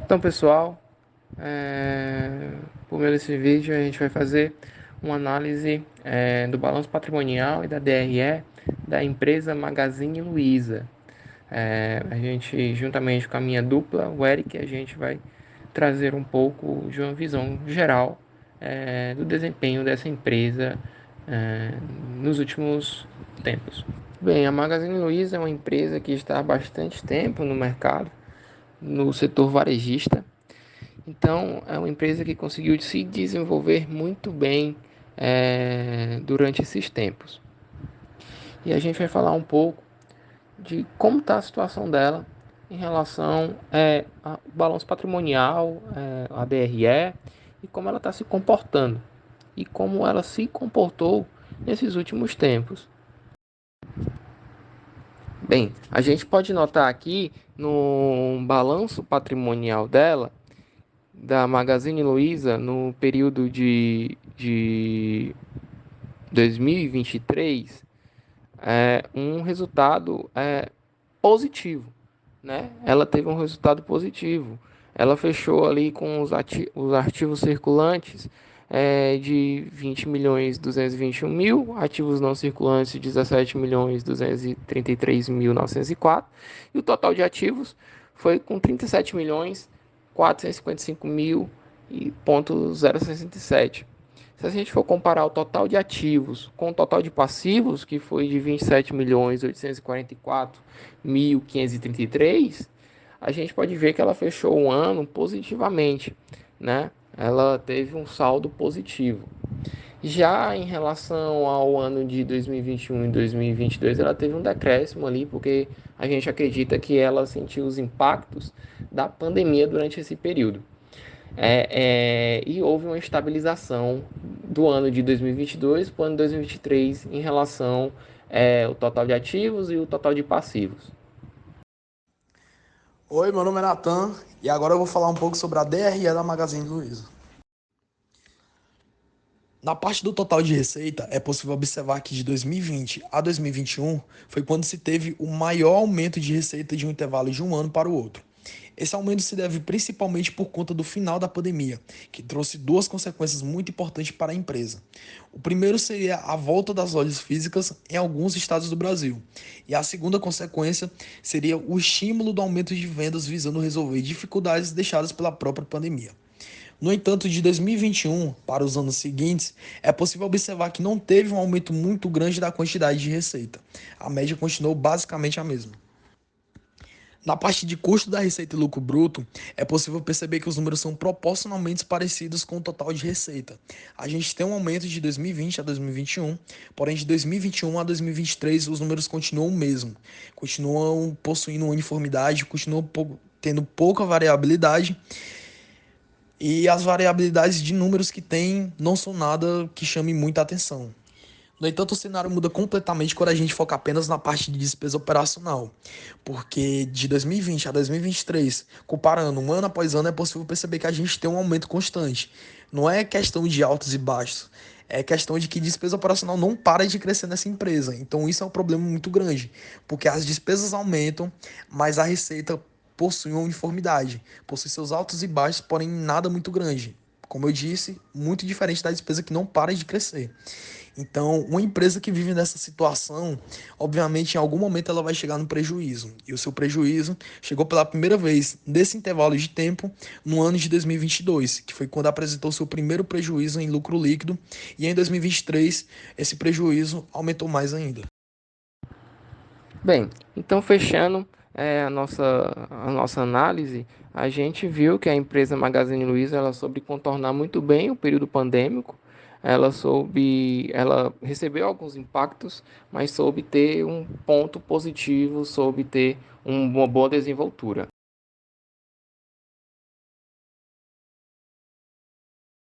Então, pessoal, por meio desse vídeo a gente vai fazer uma análise do balanço patrimonial e da DRE da empresa Magazine Luiza. A gente, juntamente com a minha dupla, o Eric, a gente vai trazer um pouco de uma visão geral do desempenho dessa empresa nos últimos tempos. Bem, a Magazine Luiza é uma empresa que está há bastante tempo no mercado, no setor varejista. Então, é uma empresa que conseguiu se desenvolver muito bem durante esses tempos. E a gente vai falar um pouco de como está a situação dela em relação ao balanço patrimonial, a DRE, e como ela está se comportando e como ela se comportou nesses últimos tempos. Bem, a gente pode notar aqui no balanço patrimonial dela, da Magazine Luiza, no período de 2023, um resultado positivo, né? Ela teve um resultado positivo. Ela fechou ali com os ativos circulantes de 20 milhões 221 mil, ativos não circulantes de 17 milhões 233 mil 904, e o total de ativos foi com 37 milhões 455 mil e ponto 067. Se a gente for comparar o total de ativos com o total de passivos, que foi de 27 milhões 844 mil 533, a gente pode ver que ela fechou o ano positivamente, né? Ela teve um saldo positivo. Já em relação ao ano de 2021 e 2022, ela teve um decréscimo ali, porque a gente acredita que ela sentiu os impactos da pandemia durante esse período. E houve uma estabilização do ano de 2022 para o ano de 2023 em relação ao total de ativos e o total de passivos. Oi, meu nome é Natan e agora eu vou falar um pouco sobre a DRE da Magazine Luiza. Na parte do total de receita, é possível observar que de 2020 a 2021 foi quando se teve o maior aumento de receita de um intervalo de um ano para o outro. Esse aumento se deve principalmente por conta do final da pandemia, que trouxe duas consequências muito importantes para a empresa. O primeiro seria a volta das lojas físicas em alguns estados do Brasil, e a segunda consequência seria o estímulo do aumento de vendas visando resolver dificuldades deixadas pela própria pandemia. No entanto, de 2021 para os anos seguintes, é possível observar que não teve um aumento muito grande da quantidade de receita. A média continuou basicamente a mesma. Na parte de custo da receita e lucro bruto, é possível perceber que os números são proporcionalmente parecidos com o total de receita. A gente tem um aumento de 2020 a 2021, porém de 2021 a 2023 os números continuam o mesmo. Continuam possuindo uniformidade, continuam tendo pouca variabilidade, e as variabilidades de números que tem não são nada que chame muita atenção. No entanto, o cenário muda completamente quando a gente foca apenas na parte de despesa operacional, porque de 2020 a 2023, comparando um ano após ano, é possível perceber que a gente tem um aumento constante. Não é questão de altos e baixos, é questão de que despesa operacional não para de crescer nessa empresa. Então isso é um problema muito grande, porque as despesas aumentam, mas a receita possui uma uniformidade, possui seus altos e baixos, porém nada muito grande. Como eu disse, muito diferente da despesa que não para de crescer. Então, uma empresa que vive nessa situação, obviamente, em algum momento ela vai chegar no prejuízo. E o seu prejuízo chegou pela primeira vez nesse intervalo de tempo no ano de 2022, que foi quando apresentou seu primeiro prejuízo em lucro líquido. E em 2023, esse prejuízo aumentou mais ainda. Bem, então fechando a nossa análise, a gente viu que a empresa Magazine Luiza ela soube contornar muito bem o período pandêmico. Ela recebeu alguns impactos, mas soube ter um ponto positivo, soube ter uma boa desenvoltura.